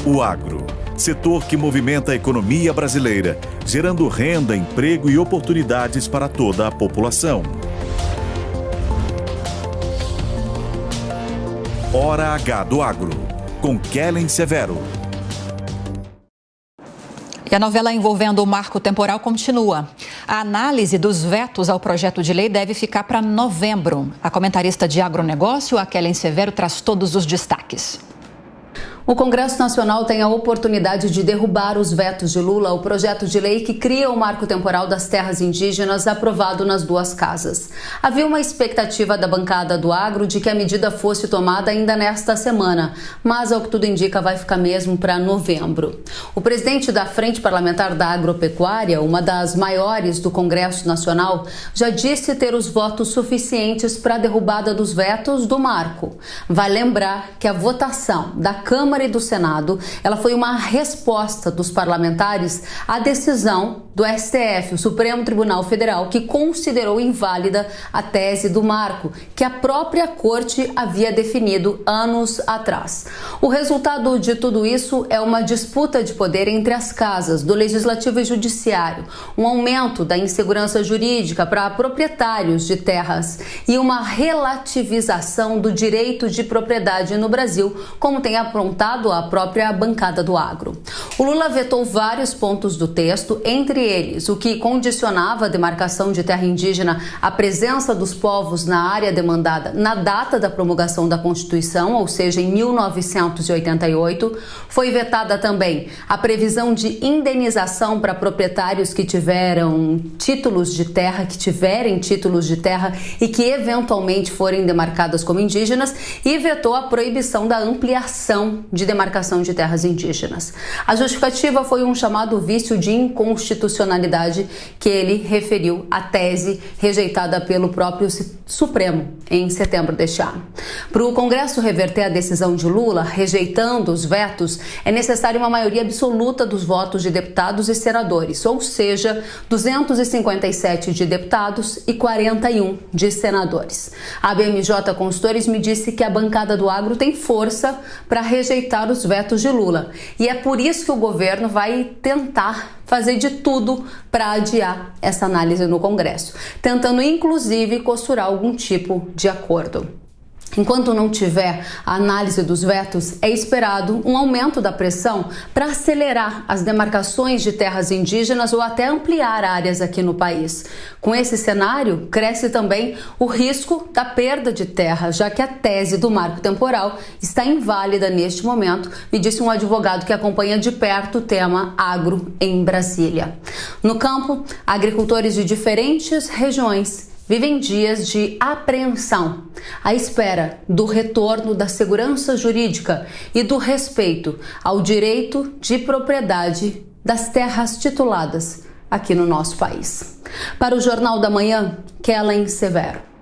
O agro, setor que movimenta a economia brasileira, gerando renda, emprego e oportunidades para toda a população. Hora H do Agro, com Kellen Severo. E a novela envolvendo o marco temporal continua. A análise dos vetos ao projeto de lei deve ficar para novembro. A comentarista de agronegócio, a Kellen Severo, traz todos os destaques. O Congresso Nacional tem a oportunidade de derrubar os vetos de Lula ao projeto de lei que cria o marco temporal das terras indígenas aprovado nas duas casas. Havia uma expectativa da bancada do agro de que a medida fosse tomada ainda nesta semana, mas ao que tudo indica vai ficar mesmo para novembro. O presidente da Frente Parlamentar da Agropecuária, uma das maiores do Congresso Nacional, já disse ter os votos suficientes para a derrubada dos vetos do marco. Vale lembrar que a votação da Câmara e do Senado, ela foi uma resposta dos parlamentares à decisão do STF, o Supremo Tribunal Federal, que considerou inválida a tese do marco, que a própria Corte havia definido anos atrás. O resultado de tudo isso é uma disputa de poder entre as casas do Legislativo e Judiciário, um aumento da insegurança jurídica para proprietários de terras e uma relativização do direito de propriedade no Brasil, como tem apontado a própria bancada do agro. O Lula vetou vários pontos do texto, entre eles o que condicionava a demarcação de terra indígena à presença dos povos na área demandada na data da promulgação da Constituição, ou seja, em 1988. Foi vetada também a previsão de indenização para proprietários que tiverem títulos de terra e que eventualmente forem demarcadas como indígenas, e vetou a proibição da ampliação de demarcação de terras indígenas. A justificativa foi um chamado vício de inconstitucionalidade que ele referiu à tese rejeitada pelo próprio Supremo em setembro deste ano. Para o Congresso reverter a decisão de Lula, rejeitando os vetos, é necessária uma maioria absoluta dos votos de deputados e senadores, ou seja, 257 de deputados e 41 de senadores. A BMJ Consultores me disse que a bancada do agro tem força para rejeitar os vetos de Lula. E é por isso que o governo vai tentar fazer de tudo para adiar essa análise no Congresso, tentando inclusive costurar algum tipo de acordo. Enquanto não tiver a análise dos vetos, é esperado um aumento da pressão para acelerar as demarcações de terras indígenas ou até ampliar áreas aqui no país. Com esse cenário, cresce também o risco da perda de terra, já que a tese do marco temporal está inválida neste momento, me disse um advogado que acompanha de perto o tema agro em Brasília. No campo, agricultores de diferentes regiões vivem dias de apreensão, à espera do retorno da segurança jurídica e do respeito ao direito de propriedade das terras tituladas aqui no nosso país. Para o Jornal da Manhã, Kellen Severo.